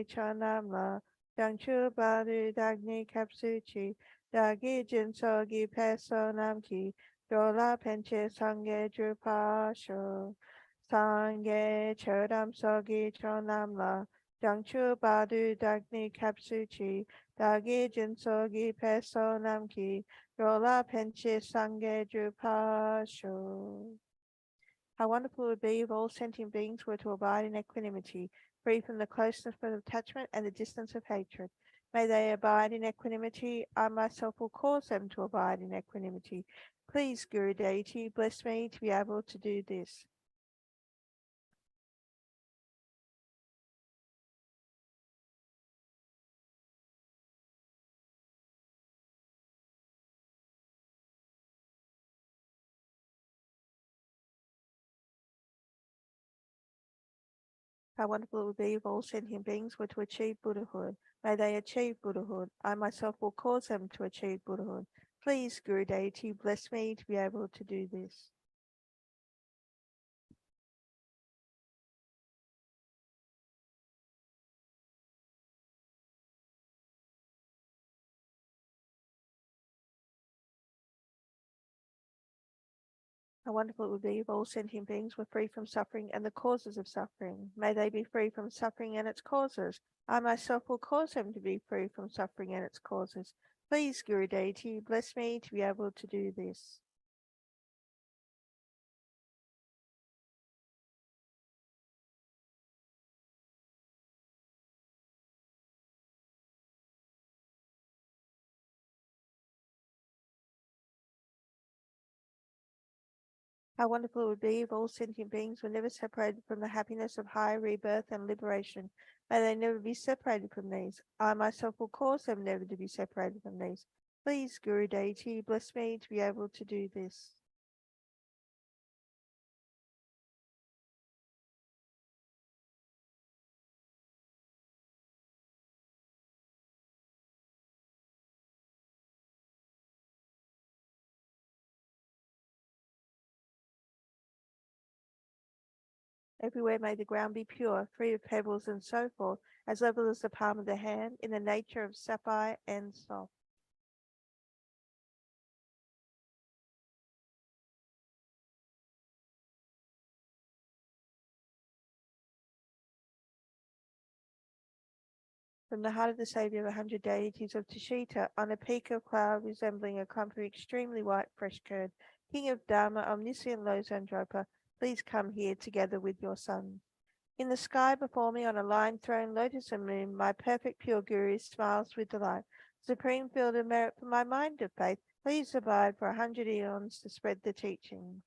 Gi Chonam La Dang Chu Badu Dagni Kapsuchi Dagi Jinso Gi Peso Nam Ki Dola Penche Sange Drupa Sho Sange Chodam Sogi Chonam La Dang Chu Badu Dagni Kapsuchi Dagi Jinso Gi Peso Nam Ki Dola Penche Sange Drupa Sho. How wonderful it would be if all sentient beings were to abide in equanimity, free from the closeness of attachment and the distance of hatred. May they abide in equanimity. I myself will cause them to abide in equanimity. Please, Guru Deity, bless me to be able to do this. How wonderful it would be if all sentient beings were to achieve Buddhahood. May they achieve Buddhahood. I myself will cause them to achieve Buddhahood. Please, Guru Deity, bless me to be able to do this. How wonderful it would be if all sentient beings were free from suffering and the causes of suffering. May they be free from suffering and its causes. I myself will cause them to be free from suffering and its causes. Please, Guru Deity, bless me to be able to do this. How wonderful it would be if all sentient beings were never separated from the happiness of higher rebirth and liberation. May they never be separated from these. I myself will cause them never to be separated from these. Please, Guru Deity, bless me to be able to do this. Everywhere may the ground be pure, free of pebbles and so forth, as level as the palm of the hand, in the nature of sapphire and soft. From the heart of the Saviour of 100 deities of Tushita, on a peak of cloud resembling a clump of extremely white fresh curd, King of Dharma, omniscient Lozan Zopa, please come here together with your son. In the sky before me on a line throne, lotus and moon, my perfect pure Guru smiles with delight. Supreme field of merit for my mind of faith, please abide for 100 eons to spread the teaching.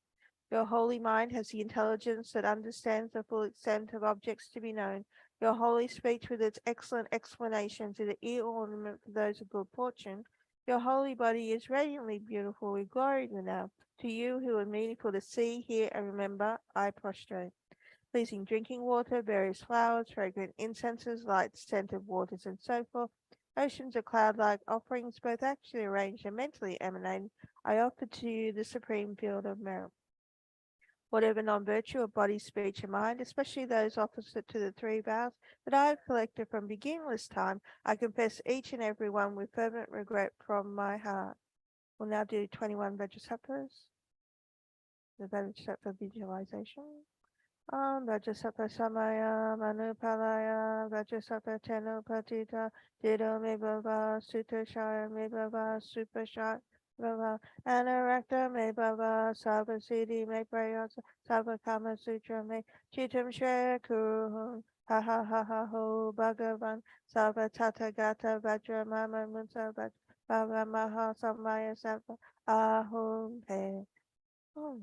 Your holy mind has the intelligence that understands the full extent of objects to be known. Your holy speech with its excellent explanations is an ear ornament for those of good fortune. Your holy body is radiantly beautiful with glory renowned. To you who are meaningful to see, hear, and remember, I prostrate. Pleasing drinking water, various flowers, fragrant incenses, light scented waters, and so forth. Oceans of cloud-like offerings, both actually arranged and mentally emanating, I offer to you the supreme field of merit. Whatever non-virtue of body, speech, and mind, especially those opposite to the three vows that I have collected from beginningless time, I confess each and every one with fervent regret from my heart. We'll now do 21 Vajrasattva's, the Vajrasattva visualization. Vajrasattva Samaya Manupalaya Vajrasattva Tenupatita Dido Mebhava Sutashaya Mebhava Supashaya Mebhava Anarakta Mebhava Sarvasiddhi Meprayasa Sarvakama Sutra Me Chitam Shreya Kuruhun Ha ha ha ha ho Bhagavan Sarva Tathagata Vajra Mama Munsa Vajra Maha Samaya Sarva Ahum Pe. Oh,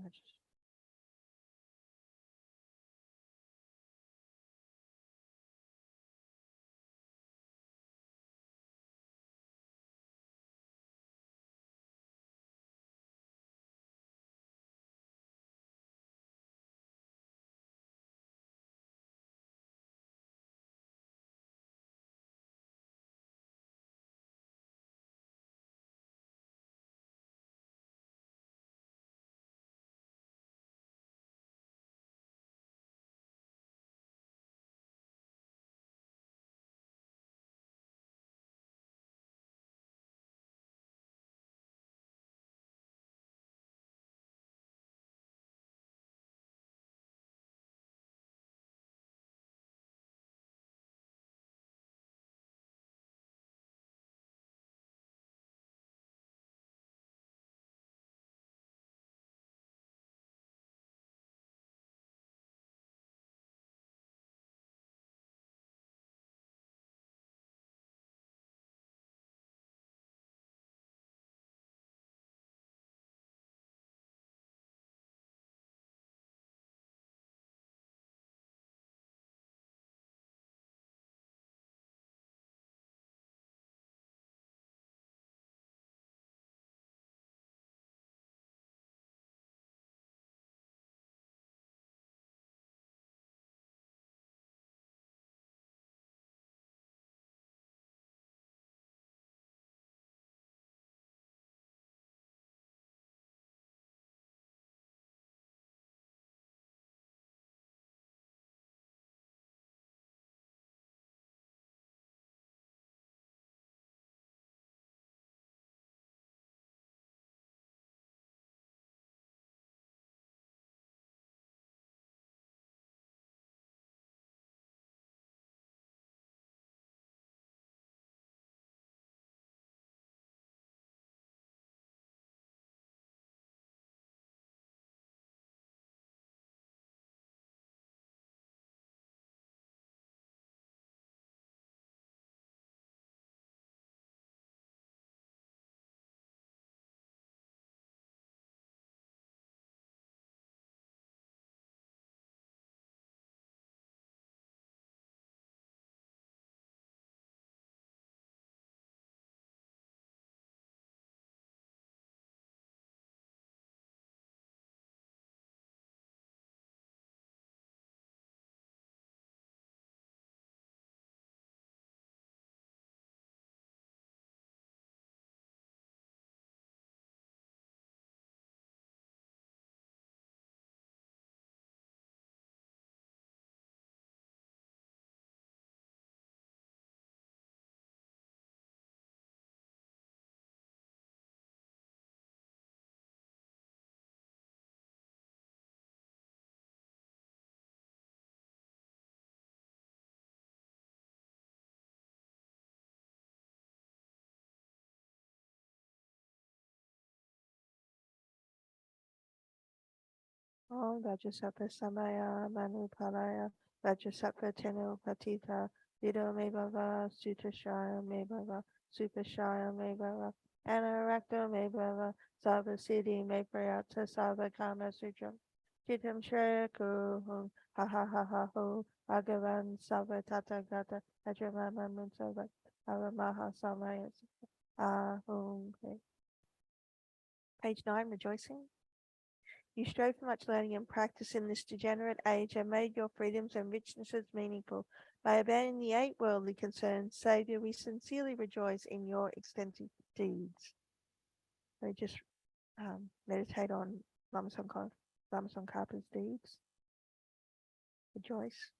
Om Vajrasattva Samaya Manu Palaya Vajrasattva Tenu Patita Vido Me Bhava Sutashaya Me Bhava Supashaya Me Bhava Anarakta Me Bhava Sava Siddhi Me Prayata Sava Kama Sutram Chitam Shreya Kuhum Ha Ha Ha Ha Ho Bhagavan Sava Tata Gata Ajamama Munsava Avamaha Samaya Ahum. Page 9, Rejoicing. You strove for much learning and practice in this degenerate age and made your freedoms and richnesses meaningful. By abandoning the 8 worldly concerns, Saviour, we sincerely rejoice in your extensive deeds. So just meditate on Lama Tsongkhapa's deeds. Rejoice.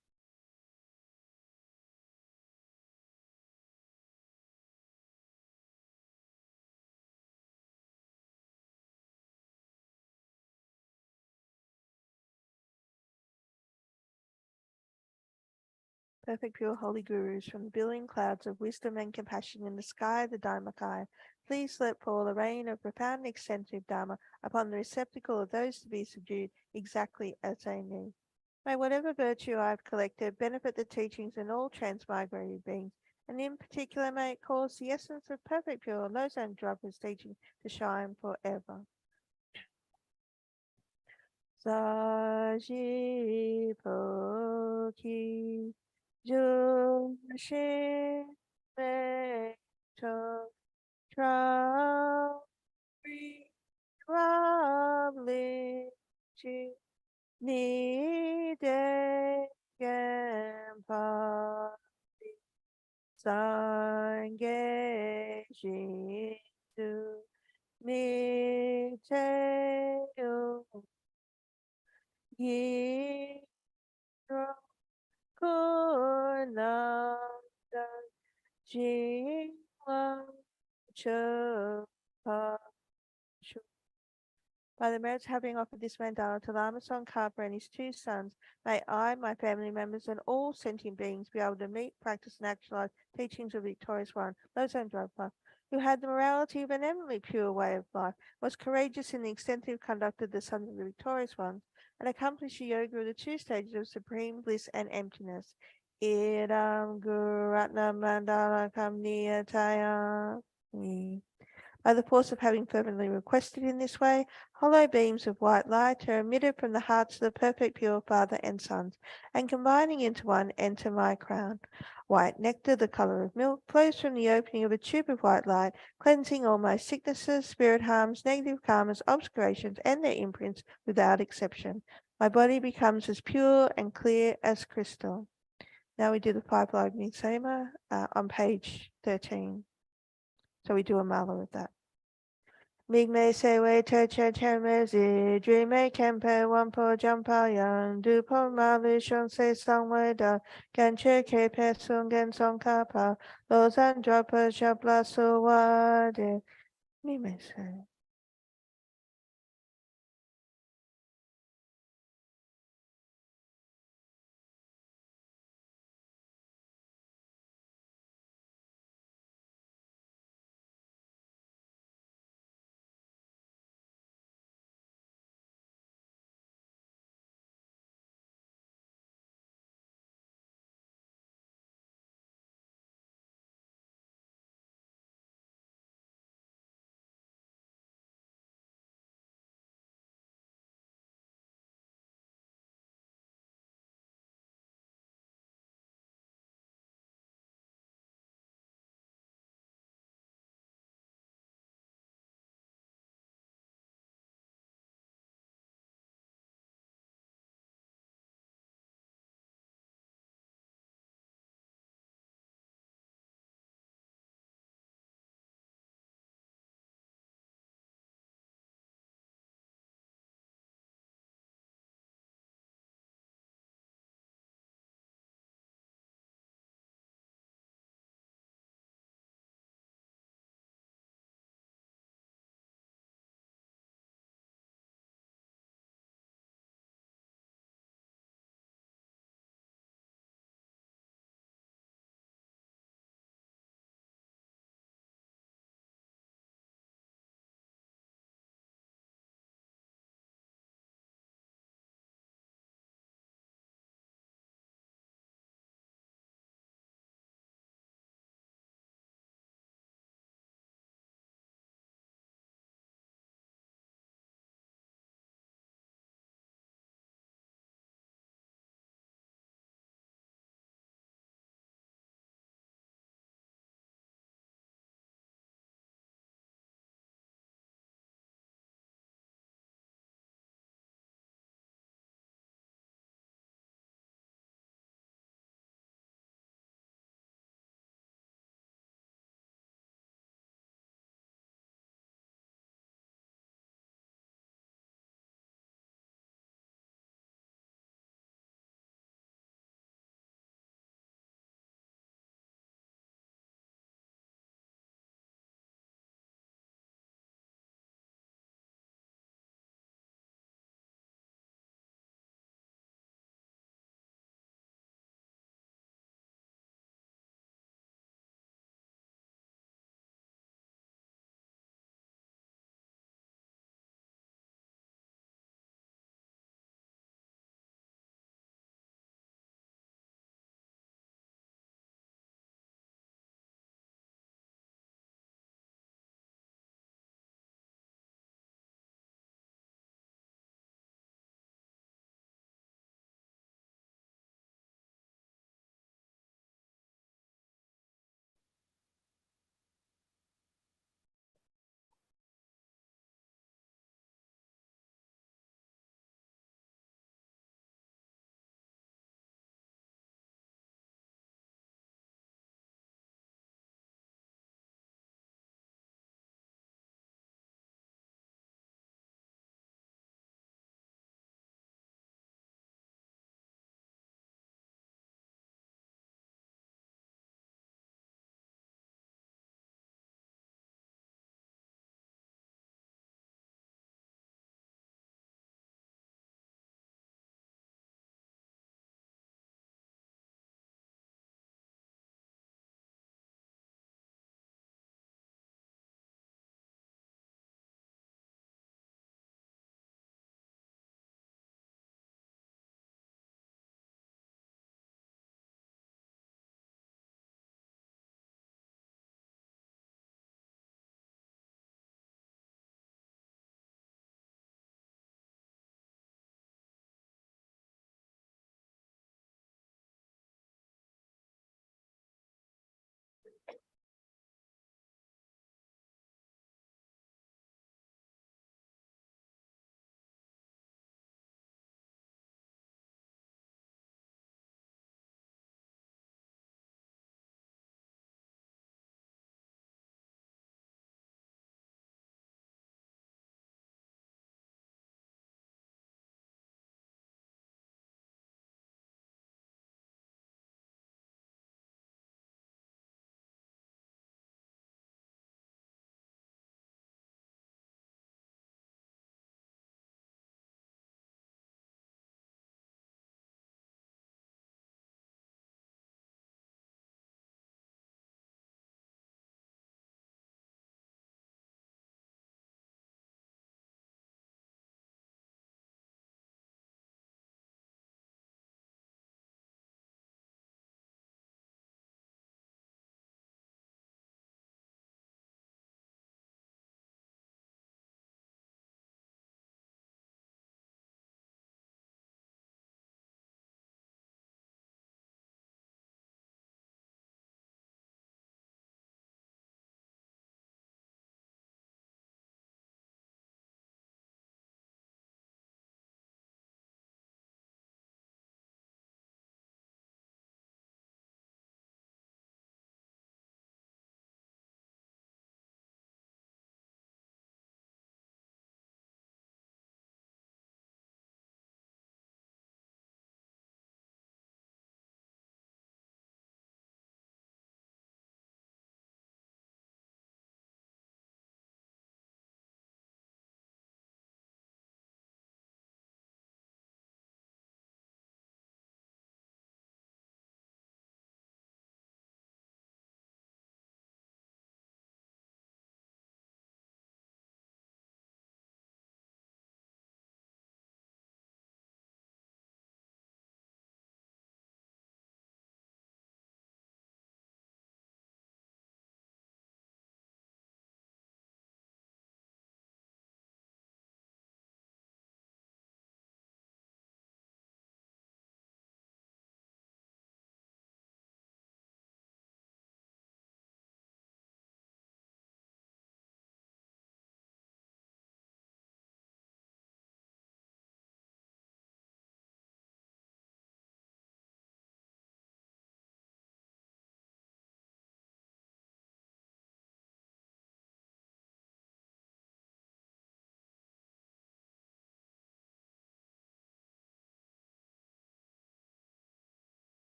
Perfect, pure, holy gurus, from the billowing clouds of wisdom and compassion in the sky of the Dharmakaya, please let fall a rain of profound and extensive Dharma upon the receptacle of those to be subdued exactly as they need. May whatever virtue I have collected benefit the teachings and all transmigrated beings, and in particular may it cause the essence of perfect pure Losang Drapa's teaching to shine forever. Saji Poki Jushi Me To Travi Rabli Chi Ni De Gempa Sange Shindu Mi Te Yiro Kunanda Jingwa Chopa. By the merits having offered this mandala to Lama Tsongkhapa and his 2 sons, may I, my family members, and all sentient beings be able to meet, practice, and actualize teachings of the victorious one, Losang Dragpa, who had the morality of an eminently pure way of life, was courageous in the extensive conduct of the sons of the victorious ones, and accomplished the yoga of the 2 stages of supreme bliss and emptiness. Idam Guru Ratna Mandala Kamniyataya. By the force of having fervently requested in this way, hollow beams of white light are emitted from the hearts of the perfect pure Father and Sons, and combining into one enter my crown. White nectar, the color of milk, flows from the opening of a tube of white light, cleansing all my sicknesses, spirit harms, negative karmas, obscurations, and their imprints without exception. My body becomes as pure and clear as crystal. Now we do the 5 log Miksema on page 13. So we do a mala with that. Migme se wei te che me zi, dri me kempe wampo jampa yang, du po ma li shon se sang wei da, gan che ke pe sung gen song ka pa, lo zan drapa shabla so wa de. Migme se.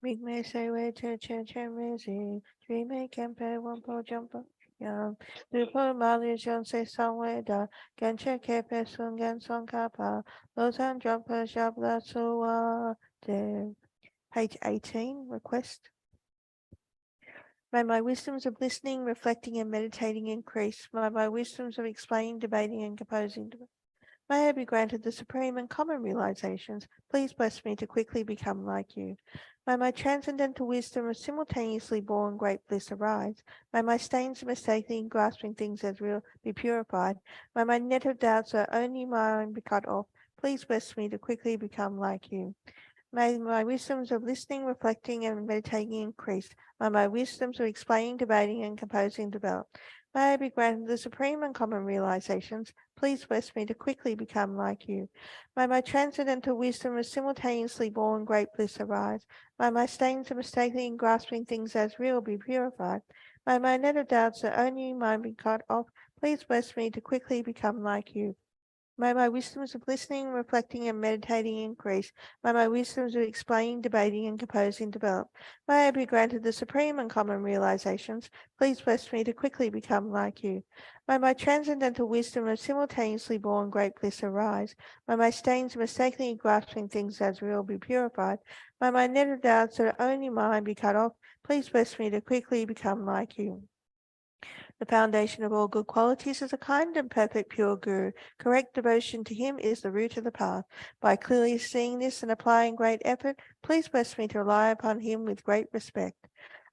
Migme say way to chen chen rezi, dream a campe wampo jumpo yam. Dupo mali jon say songwe da, ganche kepe sungan song kapa, losan jumper shabla suwa de. Page 18, request. May my wisdoms of listening, reflecting, and meditating increase. May my wisdoms of explaining, debating, and composing. May I be granted the supreme and common realizations. Please bless me to quickly become like you. May my transcendental wisdom of simultaneously born great bliss arise. May my stains of mistakenly grasping things as real be purified. May my net of doubts that only mine be cut off. Please bless me to quickly become like you. May my wisdoms of listening, reflecting, and meditating increase. May my wisdoms of explaining, debating, and composing develop. May I be granted the supreme and common realizations. Please bless me to quickly become like you. May my transcendental wisdom of simultaneously born great bliss arise. May my stains of mistakenly grasping things as real be purified. May my net of doubts that only mine be cut off. Please bless me to quickly become like you. May my wisdoms of listening, reflecting, and meditating increase. May my wisdoms of explaining, debating, and composing develop. May I be granted the supreme and common realizations. Please bless me to quickly become like you. May my transcendental wisdom of simultaneously born great bliss arise. May my stains of mistakenly grasping things as real be purified. May my net of doubts that are only mine be cut off. Please bless me to quickly become like you. The foundation of all good qualities is a kind and perfect pure Guru. Correct devotion to him is the root of the path. By clearly seeing this and applying great effort, please bless me to rely upon him with great respect.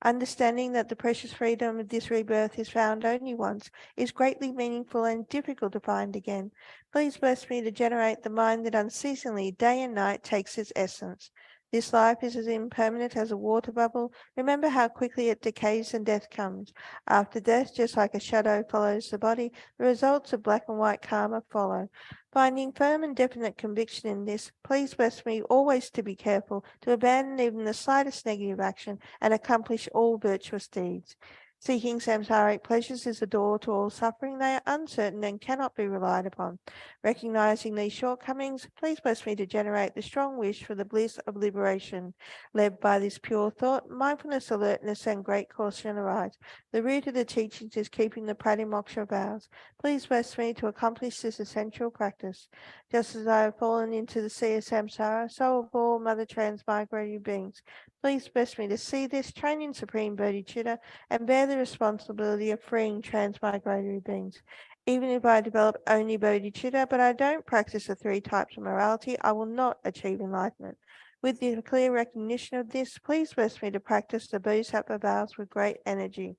Understanding that the precious freedom of this rebirth is found only once is greatly meaningful and difficult to find again. Please bless me to generate the mind that unceasingly, day and night, takes its essence. This life is as impermanent as a water bubble. Remember how quickly it decays and death comes. After death, just like a shadow follows the body, the results of black and white karma follow. Finding firm and definite conviction in this, please bless me always to be careful, to abandon even the slightest negative action and accomplish all virtuous deeds. Seeking samsaric pleasures is the door to all suffering. They are uncertain and cannot be relied upon. Recognizing these shortcomings, please bless me to generate the strong wish for the bliss of liberation. Led by this pure thought, mindfulness, alertness, and great caution arise. The root of the teachings is keeping the pratimoksha vows. Please bless me to accomplish this essential practice. Just as I have fallen into the sea of samsara, so have all mother transmigrating beings. Please bless me to see this, train in supreme bodhicitta, and bear the responsibility of freeing transmigratory beings. Even if I develop only bodhicitta, but I don't practice the three types of morality, I will not achieve enlightenment. With the clear recognition of this, please bless me to practice the bodhisattva vows with great energy.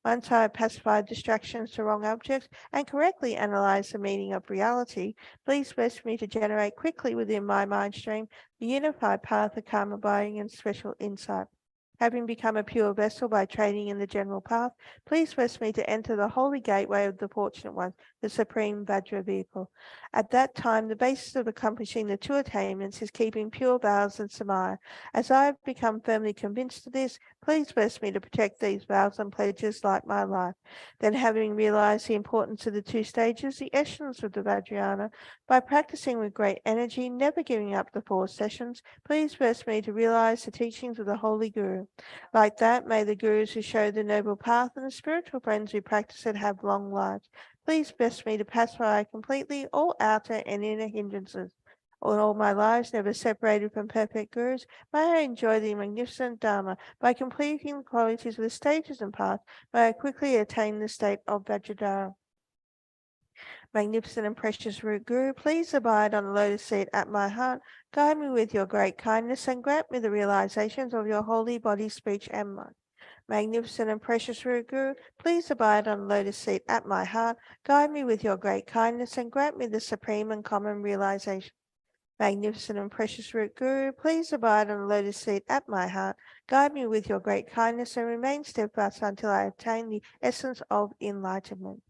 Once I have pacified distractions to wrong objects and correctly analyzed the meaning of reality, please bless me to generate quickly within my mind stream the unified path of karma abiding and special insight. Having become a pure vessel by training in the general path, please bless me to enter the holy gateway of the fortunate ones, the supreme Vajra vehicle. At that time, the basis of accomplishing the two attainments is keeping pure vows and samaya. As I have become firmly convinced of this, please bless me to protect these vows and pledges like my life. Then, having realized the importance of the two stages, the essence of the Vajrayana, by practicing with great energy, never giving up the 4 sessions, please bless me to realize the teachings of the Holy Guru. Like that, may the Gurus who show the noble path and the spiritual friends who practice it have long lives. Please bless me to pacify completely all outer and inner hindrances. All my lives, never separated from perfect Gurus, may I enjoy the magnificent Dharma. By completing the qualities of the stages and path, may I quickly attain the state of Vajradhara. Magnificent and precious root Guru, please abide on the lotus seat at my heart. Guide me with your great kindness and grant me the realizations of your holy body, speech, and mind. Magnificent and precious root Guru, please abide on the lotus seat at my heart. Guide me with your great kindness and grant me the supreme and common realization. Magnificent and precious root Guru, please abide on the lotus seat at my heart. Guide me with your great kindness and remain steadfast until I attain the essence of enlightenment.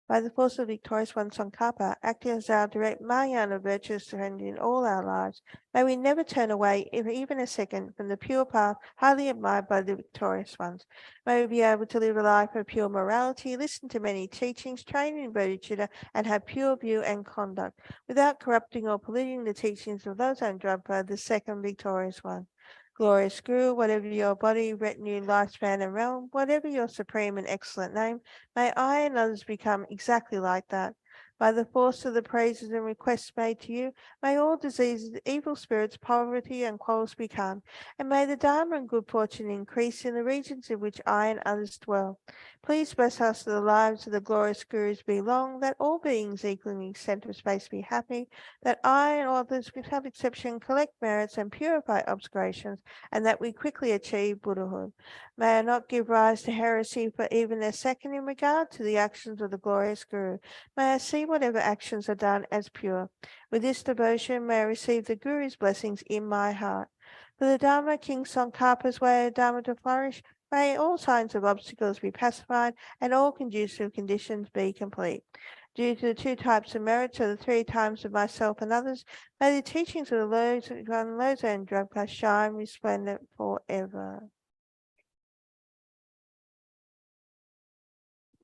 By the force of the victorious one Tsong Khapa, acting as our direct Mahayana virtuous friend in all our lives, may we never turn away, even a second, from the pure path highly admired by the victorious ones. May we be able to live a life of pure morality, listen to many teachings, train in bodhicitta, and have pure view and conduct, without corrupting or polluting the teachings of those Andrapa, the second victorious one. Glorious Guru, whatever your body, retinue, lifespan, and realm, whatever your supreme and excellent name, may I and others become exactly like that. By the force of the praises and requests made to you, may all diseases, evil spirits, poverty, and quarrels be calmed, and may the Dharma and good fortune increase in the regions in which I and others dwell. Please bless us that the lives of the glorious Gurus be long, that all beings equally in center of space be happy, that I and others without exception collect merits and purify obscurations, and that we quickly achieve Buddhahood. May I not give rise to heresy for even a second in regard to the actions of the glorious Guru. May I see whatever actions are done as pure. With this devotion, may I receive the Guru's blessings in my heart. For the Dharma, King Tsongkhapa's way of Dharma to flourish, may all signs of obstacles be pacified and all conducive conditions be complete. Due to the two types of merits of the three times of myself and others, may the teachings of the Loza and Drabka shine resplendent forever.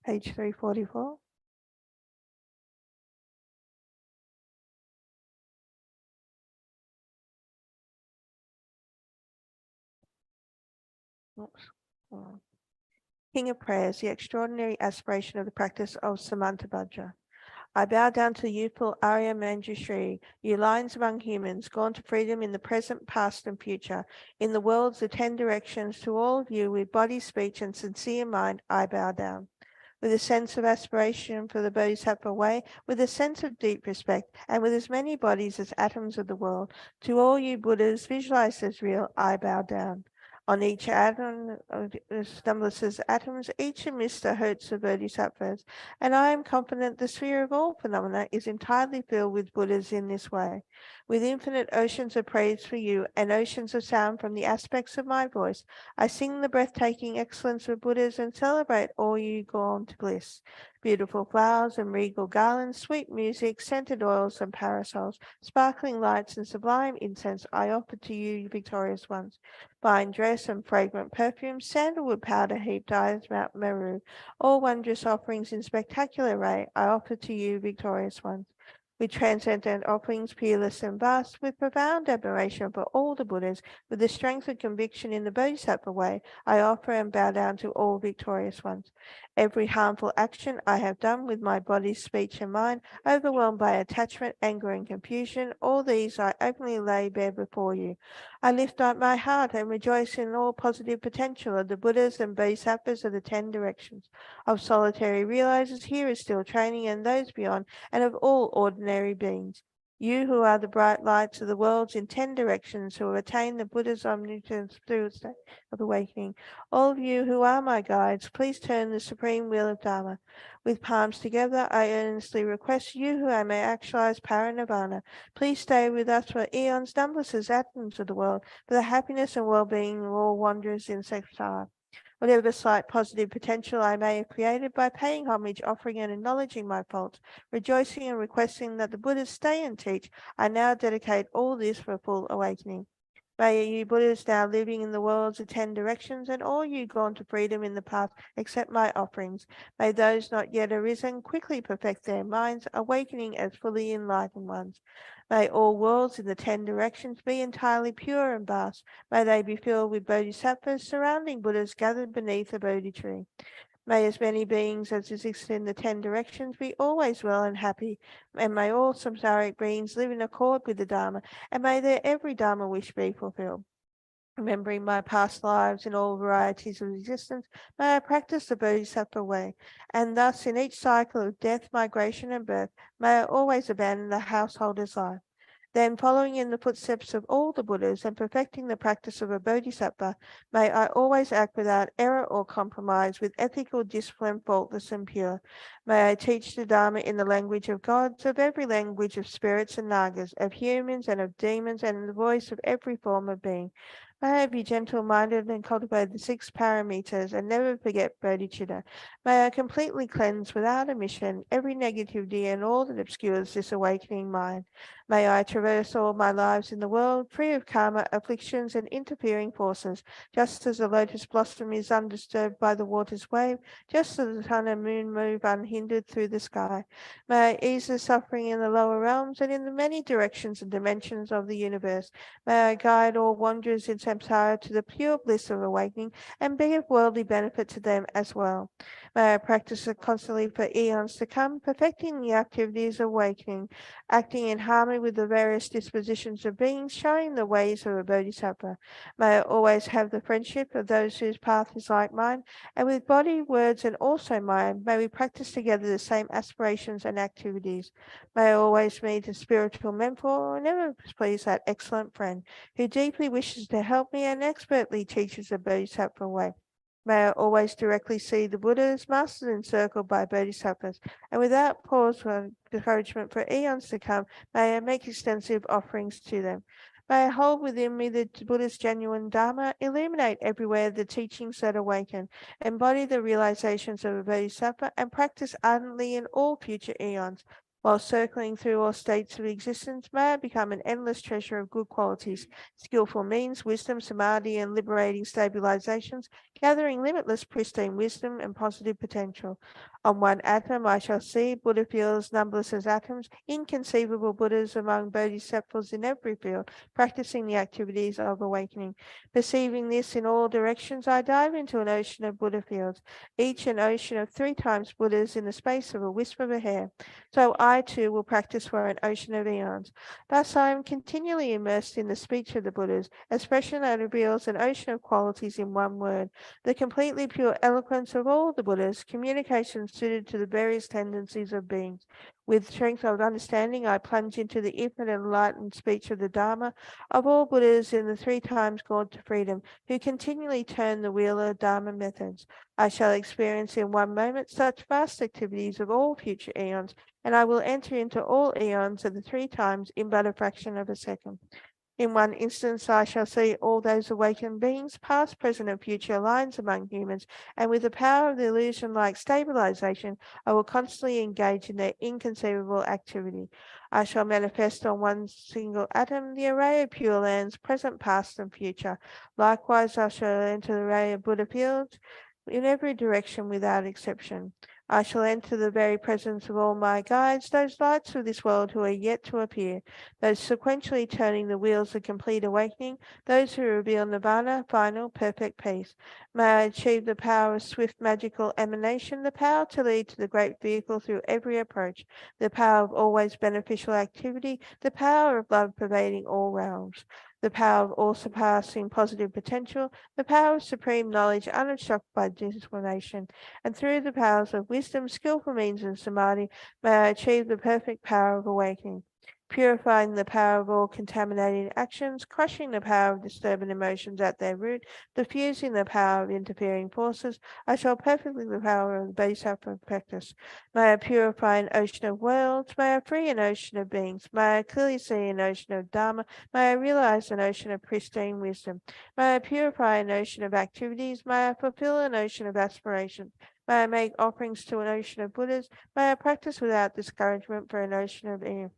Page 344. Oops. Oh. King of Prayers, the extraordinary aspiration of the practice of Samantabhadra. I bow down to the youthful Arya Manjushri, you lions among humans, gone to freedom in the present, past, and future. In the worlds of 10 directions, to all of you, with body, speech, and sincere mind, I bow down. With a sense of aspiration for the Bodhisattva way, with a sense of deep respect, and with as many bodies as atoms of the world, to all you Buddhas visualized as real, I bow down. On each atom of Stumbler's atoms, each amidst the hertz of bodhisattvas, and I am confident the sphere of all phenomena is entirely filled with Buddhas in this way. With infinite oceans of praise for you and oceans of sound from the aspects of my voice, I sing the breathtaking excellence of Buddhas and celebrate all you gone to bliss. Beautiful flowers and regal garlands, sweet music, scented oils and parasols, sparkling lights and sublime incense I offer to you, victorious ones. Fine dress and fragrant perfume, sandalwood powder heaped eyes, Mount Meru, all wondrous offerings in spectacular array I offer to you, victorious ones. With transcendent offerings, peerless and vast, with profound admiration for all the Buddhas, with the strength of conviction in the Bodhisattva way, I offer and bow down to all victorious ones. Every harmful action I have done with my body, speech, and mind, overwhelmed by attachment, anger, and confusion, all these I openly lay bare before you. I lift up my heart and rejoice in all positive potential of the Buddhas and Bodhisattvas of the 10 directions, of solitary realizers here is still training and those beyond, and of all ordinary beings. You who are the bright lights of the worlds in 10 directions who have attained the Buddha's omnipotence through the state of awakening. All of you who are my guides, please turn the supreme wheel of Dharma. With palms together, I earnestly request you who I may actualize paranirvana. Please stay with us for eons, numberless as atoms of the world, for the happiness and well-being of all wanderers in samsara. Whatever slight positive potential I may have created by paying homage, offering and acknowledging my faults, rejoicing and requesting that the Buddhas stay and teach, I now dedicate all this for full awakening. May you Buddhas now living in the worlds of 10 directions and all you gone to freedom in the path accept my offerings. May those not yet arisen quickly perfect their minds, awakening as fully enlightened ones. May all worlds in the 10 directions be entirely pure and vast. May they be filled with bodhisattvas surrounding Buddhas gathered beneath a Bodhi tree. May as many beings as exist in the 10 directions be always well and happy, and may all samsaric beings live in accord with the Dharma, and may their every Dharma wish be fulfilled. Remembering my past lives in all varieties of existence, may I practice the Bodhisattva way, and thus in each cycle of death, migration, and birth, may I always abandon the householder's life. Then, following in the footsteps of all the Buddhas and perfecting the practice of a Bodhisattva, may I always act without error or compromise, with ethical discipline, faultless and pure. May I teach the Dharma in the language of gods, of every language of spirits and nagas, of humans and of demons, and in the voice of every form of being. May I be gentle-minded and cultivate the 6 paramitas and never forget bodhicitta. May I completely cleanse without omission every negativity and all that obscures this awakening mind. May I traverse all my lives in the world free of karma, afflictions, and interfering forces, just as the lotus blossom is undisturbed by the water's wave, just as the sun and moon move unhindered through the sky. May I ease the suffering in the lower realms and in the many directions and dimensions of the universe. May I guide all wanderers in samsara to the pure bliss of awakening and be of worldly benefit to them as well. May I practice it constantly for eons to come, perfecting the activities of awakening, acting in harmony with the various dispositions of beings, showing the ways of a bodhisattva. May I always have the friendship of those whose path is like mine, and with body, words, and also mind, may we practice together the same aspirations and activities. May I always meet a spiritual mentor, and never please that excellent friend who deeply wishes to help me and expertly teaches the bodhisattva way. May I always directly see the Buddhas, masters encircled by bodhisattvas, and without pause or discouragement for eons to come, may I make extensive offerings to them. May I hold within me the Buddha's genuine Dharma, illuminate everywhere the teachings that awaken, embody the realizations of a bodhisattva, and practice ardently in all future eons. While circling through all states of existence, may I become an endless treasure of good qualities, skillful means, wisdom, samadhi, and liberating stabilizations, gathering limitless pristine wisdom and positive potential. On one atom I shall see Buddha fields numberless as atoms, inconceivable Buddhas among bodhisattvas in every field, practicing the activities of awakening. Perceiving this in all directions, I dive into an ocean of Buddha fields, each an ocean of 3 times Buddhas in the space of a wisp of a hair. So I too will practice for an ocean of eons. Thus I am continually immersed in the speech of the Buddhas, expression that reveals an ocean of qualities in one word, the completely pure eloquence of all the Buddhas, communication suited to the various tendencies of beings. With strength of understanding, I plunge into the infinite enlightened speech of the Dharma of all Buddhas in the 3 times gone to freedom, who continually turn the wheel of Dharma methods. I shall experience in one moment such vast activities of all future eons, and I will enter into all eons of the 3 times in but a fraction of a second. In one instance I shall see all those awakened beings, past, present, and future lines among humans, and with the power of the illusion-like stabilization, I will constantly engage in their inconceivable activity. I shall manifest on one single atom the array of pure lands, present, past, and future. Likewise, I shall enter the array of Buddha fields in every direction without exception. I shall enter the very presence of all my guides, those lights of this world who are yet to appear, those sequentially turning the wheels of complete awakening, those who reveal nirvana, final, perfect peace. May I achieve the power of swift magical emanation, the power to lead to the great vehicle through every approach, the power of always beneficial activity, the power of love pervading all realms, the power of all-surpassing positive potential, the power of supreme knowledge unobstructed by discrimination, and through the powers of wisdom, skillful means, and samadhi, may I achieve the perfect power of awakening, purifying the power of all contaminating actions, crushing the power of disturbing emotions at their root, diffusing the power of interfering forces. I shall perfectly the power of the bodhisattva practice. May I purify an ocean of worlds, may I free an ocean of beings, may I clearly see an ocean of Dharma, may I realize an ocean of pristine wisdom, may I purify an ocean of activities, may I fulfill an ocean of aspirations, may I make offerings to an ocean of Buddhas, may I practice without discouragement for an ocean of air.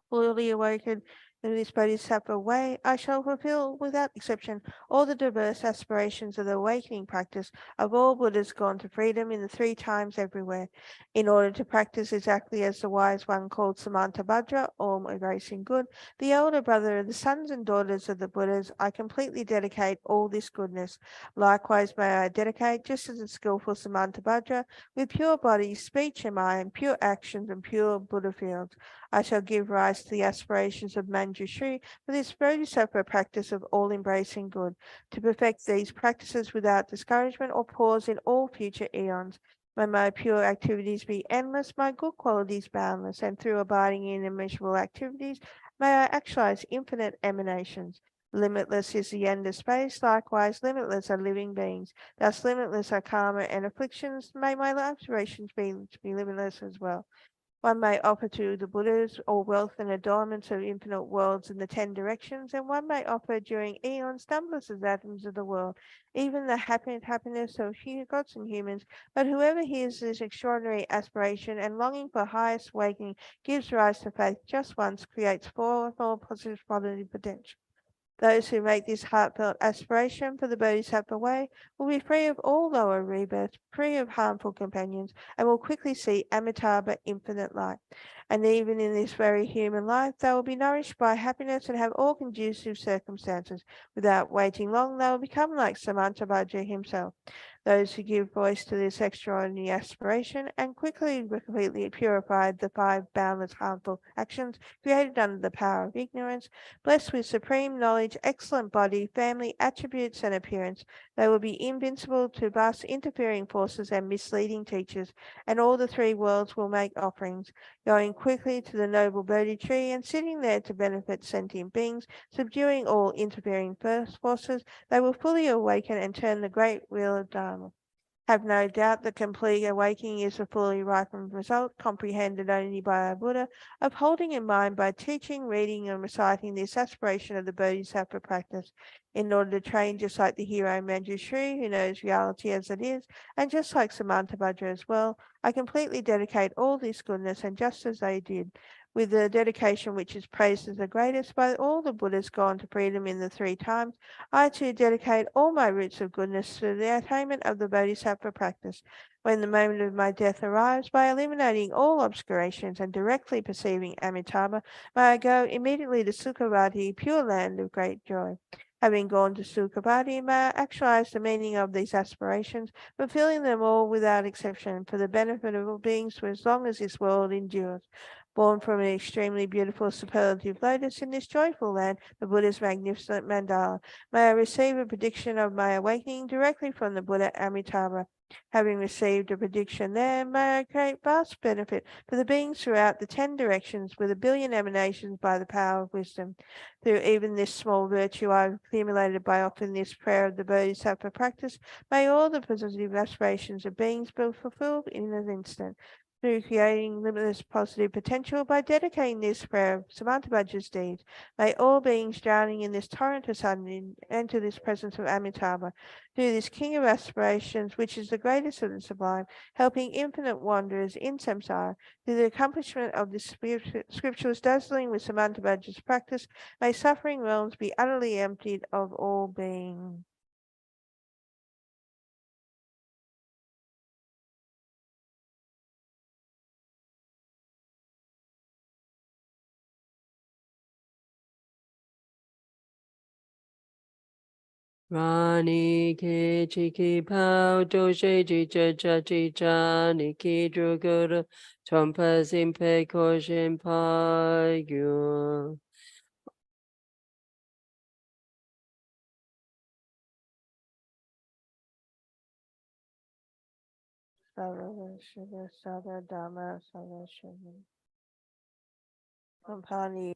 Fully awakened in this bodhisattva way, I shall fulfill without exception all the diverse aspirations of the awakening practice of all Buddhas gone to freedom in the 3 times everywhere. In order to practice exactly as the wise one called Samantabhadra, or embracing good, the elder brother of the sons and daughters of the Buddhas, I completely dedicate all this goodness. Likewise may I dedicate, just as the skillful Samantabhadra, with pure body, speech, and mind, pure actions, and pure Buddha fields. I shall give rise to the aspirations of Manjushri for this bodhisattva practice of all-embracing good, to perfect these practices without discouragement or pause in all future eons. May my pure activities be endless, my good qualities boundless, and through abiding in immeasurable activities, may I actualize infinite emanations. Limitless is the end of space, likewise limitless are living beings. Thus limitless are karma and afflictions. May my aspirations be limitless as well. One may offer to the Buddhas all wealth and adornments of infinite worlds in the 10 directions, and one may offer during eons numberless as atoms of the world, even the happiness of gods and humans. But whoever hears this extraordinary aspiration and longing for highest awakening gives rise to faith just once, creates fourfold positive potential. Those who make this heartfelt aspiration for the Bodhisattva way will be free of all lower rebirths, free of harmful companions, and will quickly see Amitabha infinite light. And even in this very human life, they will be nourished by happiness and have all conducive circumstances. Without waiting long, they will become like Samantabhadra himself. Those who give voice to this extraordinary aspiration and quickly completely purified the 5 boundless harmful actions created under the power of ignorance, blessed with supreme knowledge, excellent body, family, attributes, and appearance, they will be invincible to vast interfering forces and misleading teachers, and all the 3 worlds will make offerings, going quickly to the noble Bodhi tree and sitting there to benefit sentient beings, subduing all interfering forces. They will fully awaken and turn the great wheel of Dharma. Have no doubt that complete awakening is a fully ripened result, comprehended only by a Buddha, of holding in mind by teaching, reading, and reciting this aspiration of the Bodhisattva practice, in order to train just like the hero Manjushri, who knows reality as it is, and just like Samantabhadra as well. I completely dedicate all this goodness, and just as they did, with the dedication which is praised as the greatest by all the Buddhas gone to freedom in the 3 times, I too dedicate all my roots of goodness to the attainment of the Bodhisattva practice. When the moment of my death arrives, by eliminating all obscurations and directly perceiving Amitabha, may I go immediately to Sukhavati, pure land of great joy. Having gone to Sukhavati, may I actualize the meaning of these aspirations, fulfilling them all without exception, for the benefit of all beings for as long as this world endures. Born from an extremely beautiful superlative lotus in this joyful land, the Buddha's magnificent mandala, may I receive a prediction of my awakening directly from the Buddha Amitabha. Having received a prediction there, may I create vast benefit for the beings throughout the 10 directions with 1 billion emanations by the power of wisdom. Through even this small virtue I have accumulated by offering this prayer of the Bodhisattva practice, may all the positive aspirations of beings be fulfilled in an instant. Through creating limitless positive potential by dedicating this prayer of Samantabhadra's deeds, may all beings drowning in this torrent of sun enter this presence of Amitabha. Through this king of aspirations, which is the greatest of the sublime, helping infinite wanderers in samsara, through the accomplishment of this scriptures dazzling with Samantabhadra's practice, may suffering realms be utterly emptied of all being. Rani ke chiki pao doshe ji cha chi cha niki drugura chompa simpe koshin pa yu. Sada Dhamma Sada Compani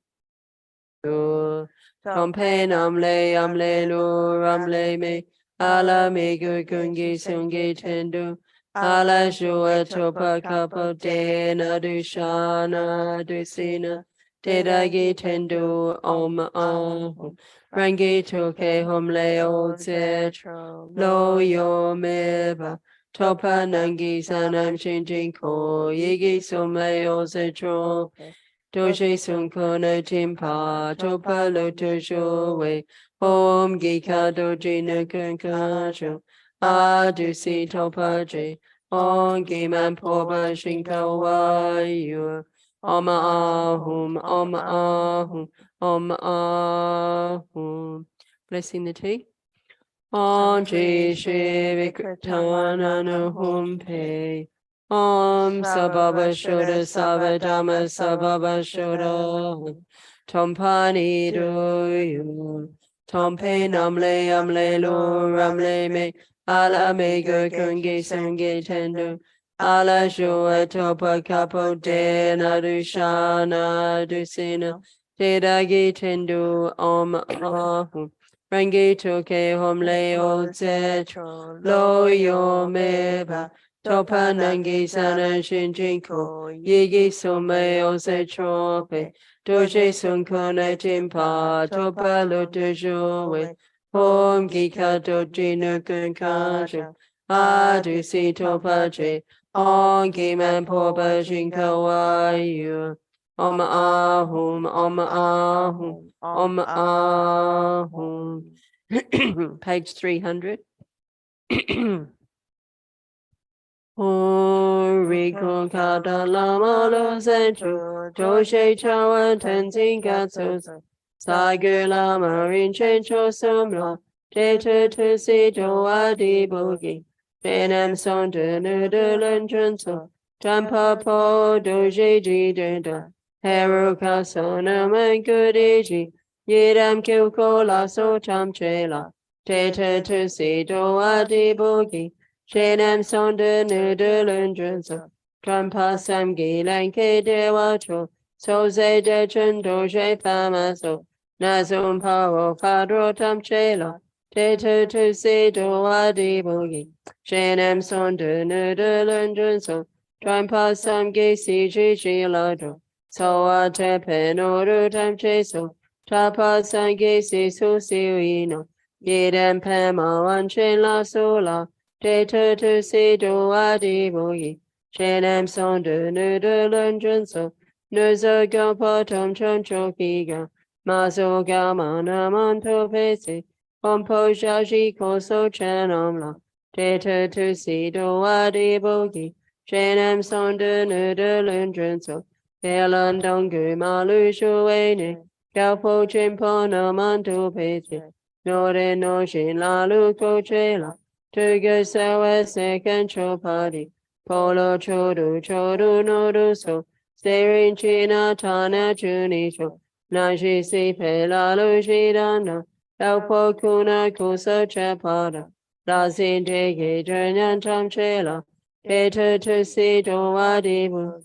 Tompe amle lu ramle me ala me gungi sungi tendu ala shua topa kapo de nadushana dusina dedagi tendu om rangi toke homle o lo yo meba topa nangi sanam changing ko yigi somle o setro Doje Sunkona Timpa, Topa Loto we Om Gika Doji Nakankacho, Adusi Topa J, On Giman Poba Shinka Wayu, Om Ahum, Om Ahum, Om Ahum. Blessing the tea. On Ji Shri Vikritana Humpe. Om Sababa Shoda Savadama Sababa Shoda Tompani Doyu Tompe Namle Amle Lo Ramle Me Ala Me Gurkungi Sangi Tendo Ala Shua Topa Kapo De Nadushana Dusina Dedagi Tendo Om Ahum Rangi Toke Homle O Zetro Lo Yo Meba Topa Nangi Sana Shinjinko, Yigi Sume Ose Chope, Doje Sunkone Timpa, Topa Lutujoe, Hom Gika Dojinu Kunkajo, Adu Si Topaje, Ongi Man Poba Jinkawayu, Om Ahum, Om Ahum, Om Ahum. Page 300. Rikun Kada Lama Lo Zenchu, Toshe Chawan Tenzin Gatsu, Sagu Lama Rinchen Cho Sumla, Tetu Tusi Joadi Bogi, Benam Son de Nudu Lunjunso, Tampa Po Doji Jidenda, Heruka Sonam and Gudiji, Yidam Kilko Lasso Chamchela, Tetu Tusi Joadi Bogi, Shenam sonde nude lundrenso, Trampa samgi lanke dewacho, Soze de doje pamaso, Nazum pao padro tamchela, Tetu tu se doadi bogi, Shenam sonde nude lundrenso, Trampa samgi si ladro, Soa te penoru tamcheso, Tapa sangi si susiuino, Yedem pema wanchen la sola, Tetu tu si do adi boyi, Shenam son de nu de lunjunso, Nuzo go potom chon chokiga, Mazo gamana manto pesi, Pompo jaji koso chanomla, Tetu tu si do adi boyi, Shenam son de nu de lunjunso, Telan dongu malu shuene, Galpo chimpo no manto pesi, Nore no shin la lu kochela, Tuga sawa second chopadi, Polo chodu chodu nodu so, Serin china tana chunicho, Nashi si pelalu shidana, Elpo kuna kusa chapada, Lazin dege janyan tamchela, Keta tu si doadibu,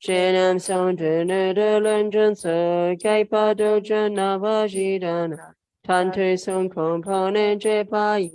Shenam son de lunjun so, Kaipa dojan navajidana, Tantu son component jepai,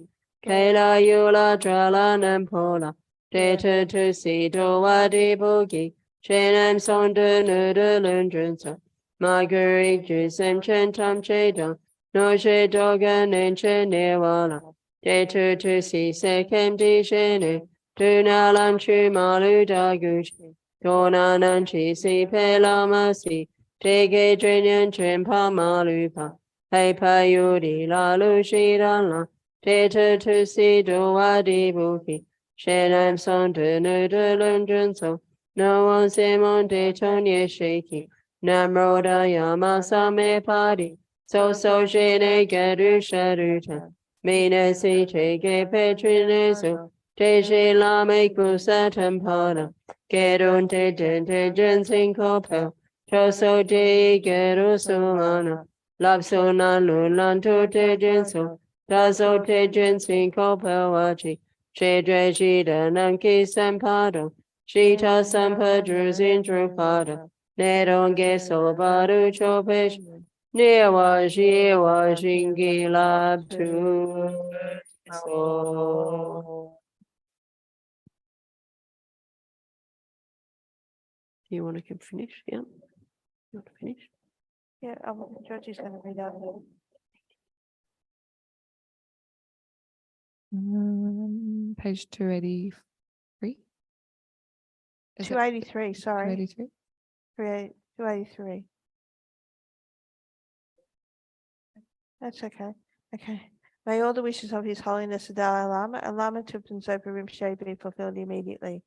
Kela yula drala nampola, Deta tu si doadi bogi, Shenam son de nuda lundrunsa, Marguerite jusem centam chedam, Noche doga nenche newala, Deta tu si sekem di shene, Tunalam chu malu daguchi, Dona nanchi si pelamasi, Tege drenyan chempa malupa, Hepa yudi lalu shidala, Tetu tu si do adi buki, Shenam son de nu de lunjunso, no one simon de tonye shaki, Namroda yamasa me padi, so shene gedu shaduta, Mine si cheke petrineso, Te she lame kusatam pada, Gedun te dente jensin kopel, Choso te gedu sumana, Lapso na lulanto te jenso, Tazo te jensin kopelwachi, Shedre shida nanki sampado, Shita sampadruzin drupada, Nedonge sobaru chopesh, Newa shiwa shingi labtu. So, do you want to finish? Yeah. You want to finish? Yeah, Georgie's going to read out. Page 283. 283, sorry. 283. 283. That's okay. Okay. May all the wishes of His Holiness the Dalai Lama and Lama Tupten Zopa Rinpoche be fulfilled immediately.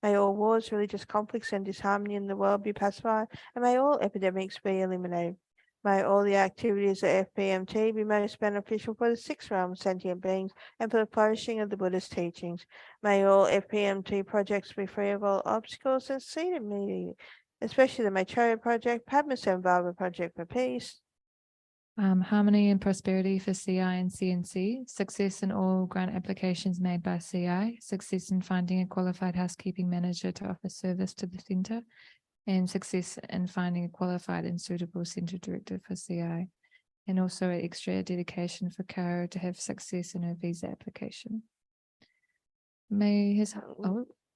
May all wars, religious conflicts, and disharmony in the world be pacified, and may all epidemics be eliminated. May all the activities of FPMT be most beneficial for the sixth realm of sentient beings and for the flourishing of the Buddhist teachings. May all FPMT projects be free of all obstacles and succeed immediately, especially the Maitreya Project, Padma Samvava Project for Peace, Harmony and prosperity for CI and CNC, success in all grant applications made by CI, success in finding a qualified housekeeping manager to offer service to the centre, and success in finding a qualified and suitable centre director for CI, and also an extra dedication for Caro to have success in her visa application. May his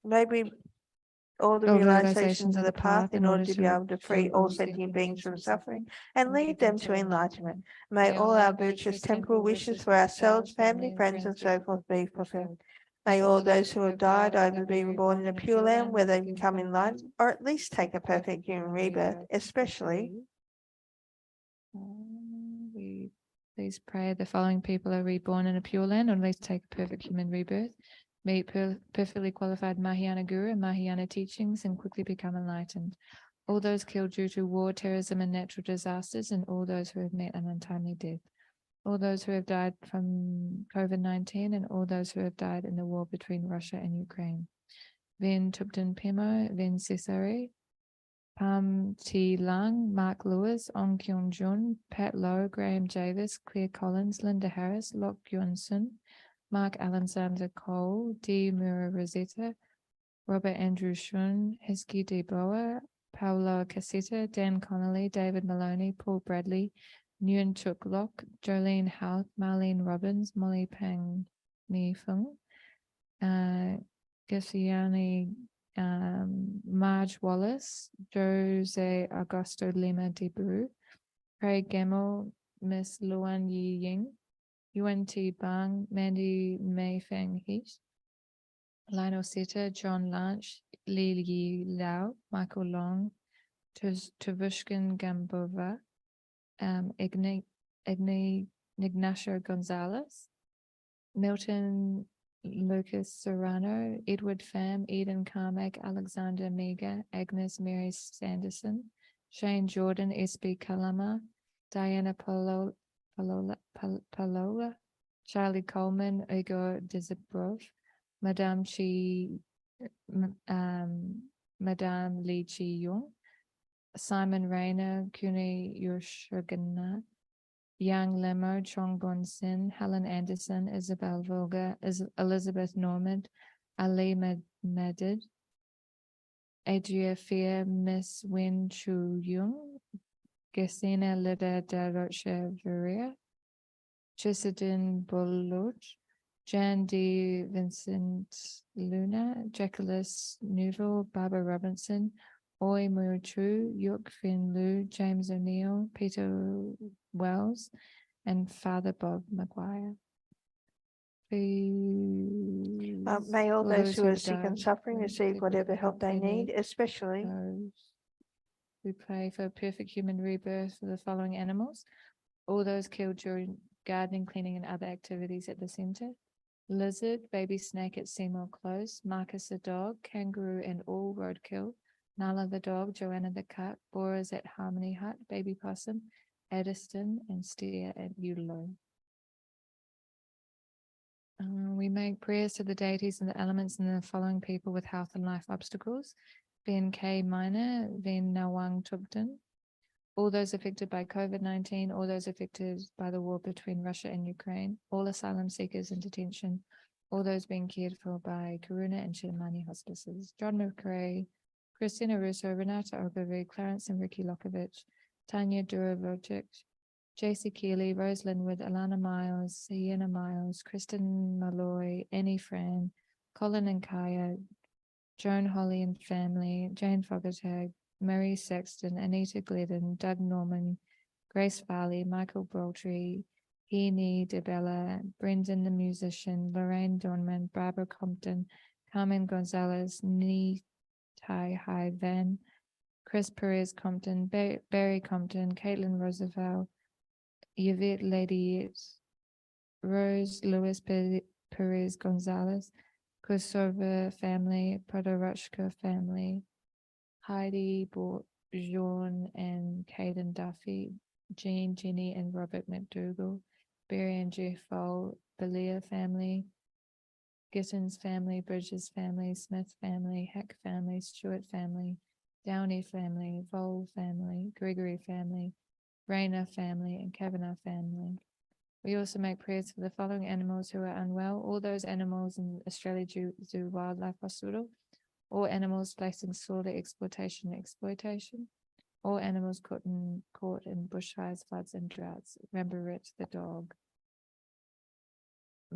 Maybe all the All realizations of the path in order to be able to free all sentient beings from suffering and lead them to enlightenment. May all our virtuous temporal wishes for ourselves, family, friends, and so forth be fulfilled. May all those who have died either be reborn in a pure land where they become enlightened, or at least take a perfect human rebirth, especially. We please pray the following people are reborn in a pure land, or at least take a perfect human rebirth. Meet perfectly qualified Mahayana Guru and Mahayana teachings and quickly become enlightened. All those killed due to war, terrorism, and natural disasters, and all those who have met an untimely death. All those who have died from COVID-19, and all those who have died in the war between Russia and Ukraine. Ven Tupten Pemo, Ven Cesare, Pam T. Lang, Mark Lewis, Ong Kyung Jun, Pat Lowe, Graham Javis, Claire Collins, Linda Harris, Lok Gyun Sun, Mark Alexander Cole, D. Mura Rosetta, Robert Andrew Shun, Hiski D. Boa, Paolo Casetta, Dan Connolly, David Maloney, Paul Bradley, Nguyen Chuk Lok, Jolene Houth, Marlene Robbins, Molly Pang Mi Fung, Gisiani Marge Wallace, Jose Augusto Lima de Bru, Craig Gamble, Miss Luan Yi Ying, UNT Bang, Mandy Mei Feng Heat, Lionel Seta, John Lanch, Li Yi Lau, Michael Long, Tavushkin Gambova, Ignacio Gonzalez, Milton Lucas Serrano, Edward Pham, Eden Carmack, Alexander Mega, Agnes Mary Sanderson, Shane Jordan, SB Kalama, Diana Palola, Charlie Coleman, Igor Dizabrov, Madame Madame Lee Chi Yung, Simon Rayner, Kuni Yoshogana, Yang Lemo, Chong Bon Sin, Helen Anderson, Isabel Volga, Elizabeth Normand, Ali Madid, Adria Fear, Miss Wen Chu Yung, Gesina Lida da Rocha Veria, Chisidin Boloch, Jan D. Vincent Luna, Jacqueline Newville, Barbara Robinson, Oi Mu Chu, Yuk Fin Lu, James O'Neill, Peter Wells, and Father Bob Maguire. May all those who are sick and suffering receive whatever help they need, especially. We pray for perfect human rebirth for the following animals. All those killed during gardening, cleaning, and other activities at the center. Lizard, baby snake at Seymour Close, Marcus the dog, kangaroo and all roadkill, Nala the dog, Joanna the cat, Boras at Harmony Hut, baby possum, Addiston, and steer at Ulo. We make prayers to the deities and the elements and the following people with health and life obstacles. Ben K. Minor, Ben Nawang Tubden, all those affected by COVID-19, all those affected by the war between Russia and Ukraine, all asylum seekers in detention, all those being cared for by Karuna and Chilmani hospices. John McRae, Christina Russo, Renata Ogilvy, Clarence and Ricky Lokovich, Tanya Duravojic, JC Keeley, Rose Linwood, Alana Miles, Sienna Miles, Kristen Malloy, Annie Fran, Colin and Kaya, Joan Holly and family, Jane Fogartag, Mary Sexton, Anita Glidden, Doug Norman, Grace Farley, Michael Broultry, Heaney DeBella, Brendan the musician, Lorraine Dornman, Barbara Compton, Carmen Gonzalez, Nee Tai Hai Van, Chris Perez Compton, Barry Compton, Caitlin Roosevelt, Yvette Lady, Rose Lewis Perez Gonzalez, Kosova family, Podoroshka family, Heidi Bourgeon and Caden Duffy, Jean, Jenny, and Robert McDougall, Barry and Jeff Vole, Belia family, Gittins family, Bridges family, Smith family, Heck family, Stewart family, Downey family, Vole family, Gregory family, Rayner family, and Kavanagh family. We also make prayers for the following animals who are unwell, all those animals in Australia Zoo Wildlife Hospital, all animals facing slaughter, exploitation, all animals caught in bushfires, floods, and droughts. Remember Rich the dog.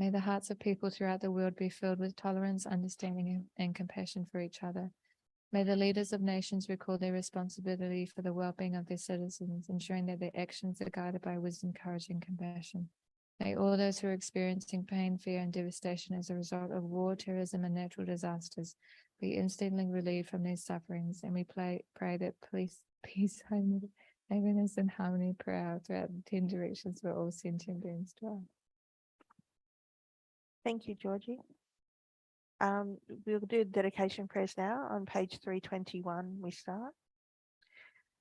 May the hearts of people throughout the world be filled with tolerance, understanding, and compassion for each other. May the leaders of nations recall their responsibility for the well-being of their citizens, ensuring that their actions are guided by wisdom, courage, and compassion. May all those who are experiencing pain, fear, and devastation as a result of war, terrorism, and natural disasters be instantly relieved from their sufferings, and we pray that peace, happiness, and harmony prevail throughout the 10 directions where all sentient beings dwell. Thank you, Georgie. We'll do dedication prayers now on page 321. We start.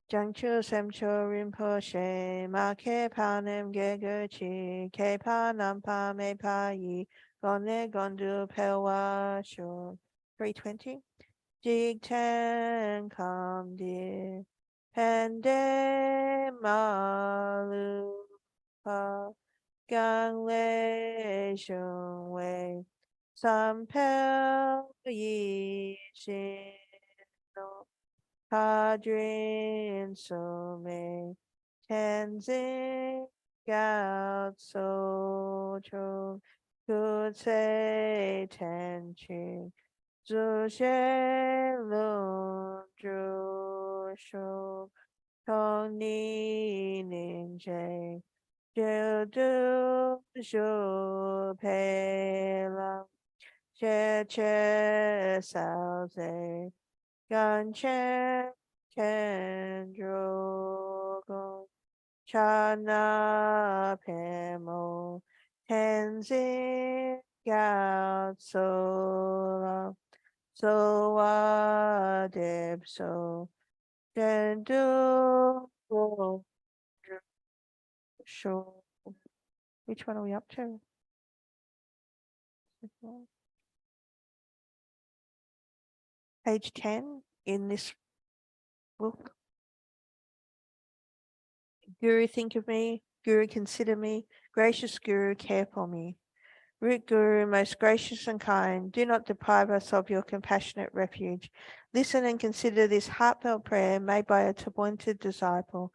Jangchu Semcho Rinpoche Ma Ke Panem Gegerchi Ke Pa Nampa Me Pa Yi Gone Gondu Pewa Sho 320. Jig Ten Kam Dir Pende Malu Pa Gang Le Shun Wei Sam Pel Yi Shin No Padrin So Me Tenzin Gao So Cho Could say Ten Chi 祖先龙珠手同你凝结，就都手配了，切切扫贼，感觉天主公，刹那偏谋，天津高走了。So dip so then do show. Which one are we up to? Page 10 in this book. Guru, think of me. Guru, consider me. Gracious Guru, care for me. Root Guru, most gracious and kind, do not deprive us of your compassionate refuge. Listen and consider this heartfelt prayer made by a appointed disciple.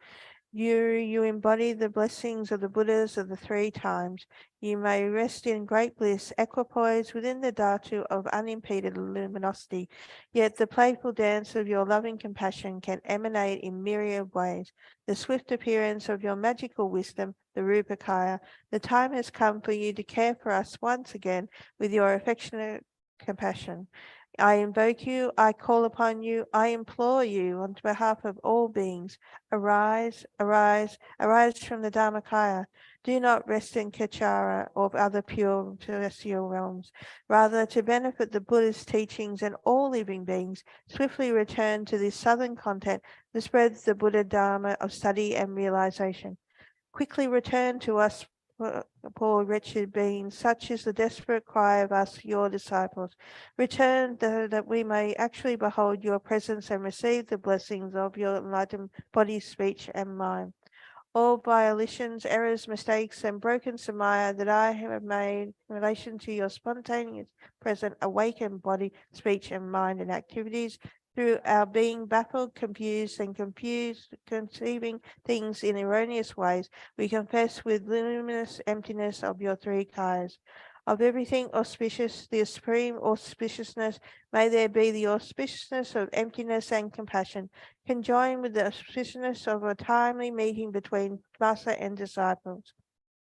You embody the blessings of the Buddhas of the 3 times. You may rest in great bliss, equipoised within the dhatu of unimpeded luminosity. Yet the playful dance of your loving compassion can emanate in myriad ways. The swift appearance of your magical wisdom, the Rupakaya. The time has come for you to care for us once again with your affectionate compassion. I invoke you, I call upon you, I implore you on behalf of all beings. Arise, arise, arise from the Dharmakaya. Do not rest in Kachara or other pure celestial realms. Rather, to benefit the Buddha's teachings and all living beings, swiftly return to this southern content that spreads the Buddha Dharma of study and realization. Quickly return to us, poor wretched beings, such is the desperate cry of us, your disciples. Return that we may actually behold your presence and receive the blessings of your enlightened body, speech, and mind. All violations, errors, mistakes, and broken samaya that I have made in relation to your spontaneous present awakened body, speech, and mind and activities through our being baffled, confused, conceiving things in erroneous ways, we confess with luminous emptiness of your 3 kayas. Of everything auspicious, the supreme auspiciousness, may there be the auspiciousness of emptiness and compassion, conjoined with the auspiciousness of a timely meeting between master and disciples.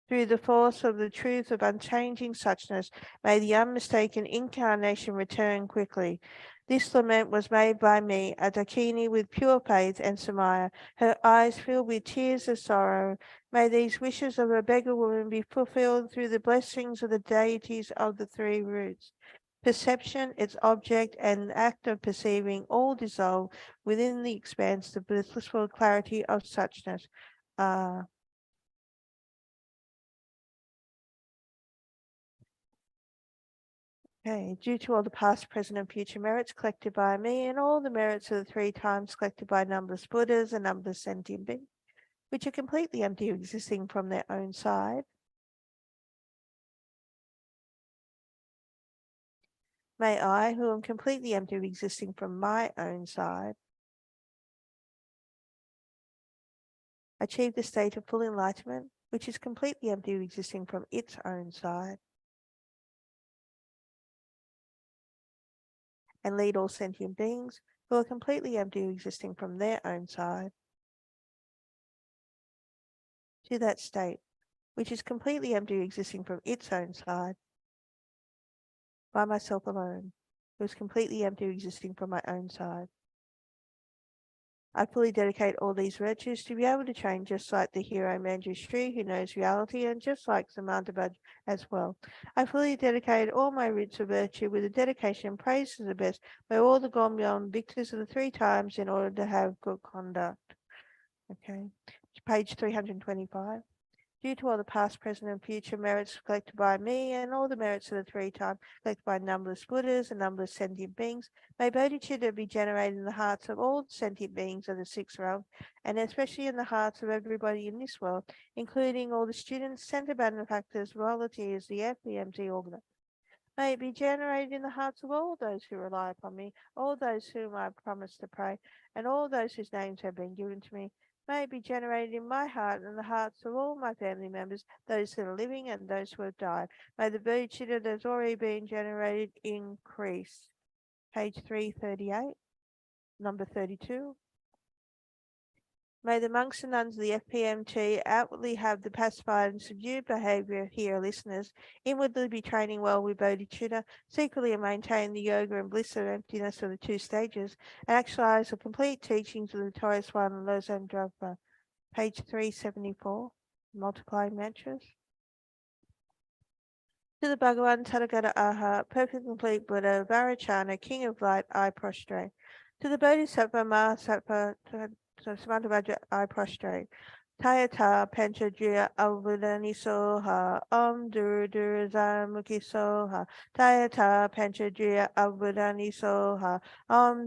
Through the force of the truth of unchanging suchness, may the unmistaken incarnation return quickly. This lament was made by me, a Dakini with pure faith and samaya, her eyes filled with tears of sorrow. May these wishes of a beggar woman be fulfilled through the blessings of the deities of the 3 roots. Perception, its object, and the act of perceiving all dissolve within the expanse of blissful clarity of suchness. Okay, due to all the past, present, and future merits collected by me, and all the merits of the 3 times collected by numberless Buddhas and numberless sentient beings, which are completely empty of existing from their own side, may I, who am completely empty of existing from my own side, achieve the state of full enlightenment, which is completely empty of existing from its own side. and lead all sentient beings who are completely empty existing from their own side to that state, which is completely empty existing from its own side, by myself alone, who is completely empty existing from my own side. I fully dedicate all these virtues to be able to train just like the hero Manjushri who knows reality, and just like Samantha as well. I fully dedicate all my roots of virtue with a dedication and praise to the best by all the Gomyon victors of the 3 times in order to have good conduct. Okay, page 325. Due to all the past, present, and future merits collected by me, and all the merits of the 3 times collected by numberless Buddhas and numberless sentient beings, may bodhicitta be generated in the hearts of all sentient beings of the 6th realm, and especially in the hearts of everybody in this world, including all the students, center benefactors, volunteers, the FBMT organizers. May it be generated in the hearts of all those who rely upon me, all those whom I have promised to pray, and all those whose names have been given to me. May it be generated in my heart and the hearts of all my family members, those that are living and those who have died. May the bodhicitta that has already been generated increase. Page 338, number 32. May the monks and nuns of the FPMT outwardly have the pacified and subdued behavior of here listeners, inwardly be training well with bodhicitta, secretly maintain the yoga and bliss of emptiness of the 2 stages, and actualize the complete teachings of the Victorious One and Losam Drapa. Page 374, multiplying mantras. To the Bhagavan Tathagata Arhat, perfect complete Buddha, Varachana, King of Light, I prostrate. To the Bodhisattva Mahasattva Samantabhadra, I prostrate. Tayata Panchajya Avudani Soha Duru Zamukhi Soha Tayata Panchajya Avudani Soha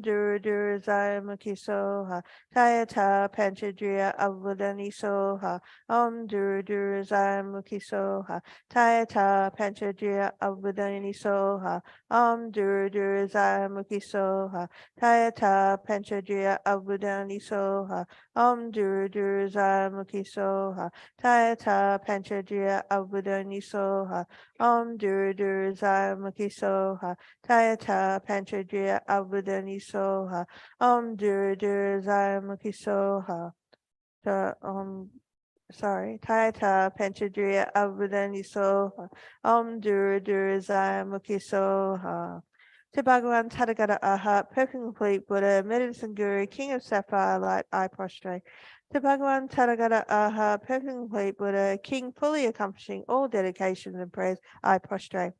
Duru Zamukhi Soha Tayata Panchajya Avudani Soha Duru Zamukhi Soha Tayata Panchajya Avudani Soha Duru Zamukhi Soha Tayata Panchajya Avudani Soha Duru Zamukhi Soha Tayata Panchajya Avudani Soha Duru Zamukhi Soha Tayata Panchajya Avudani Soha Duru Zamukhi Soha Tayata Panchajya Avudani Soha Duru Zamukhi Soha. To Bhagavan Tathagata Arhat, perfect complete Buddha, medicine guru, king of sapphire light, I prostrate. To Bhagavan Tathagata Arhat, perfect complete Buddha, king fully accomplishing all dedications and prayers, I prostrate.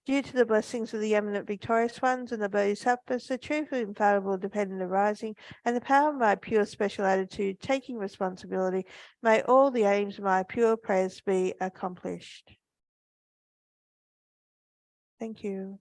Due to the blessings of the eminent victorious ones and the bodhisattvas, the truth of infallible dependent arising, and the power of my pure special attitude taking responsibility, may all the aims of my pure prayers be accomplished. Thank you.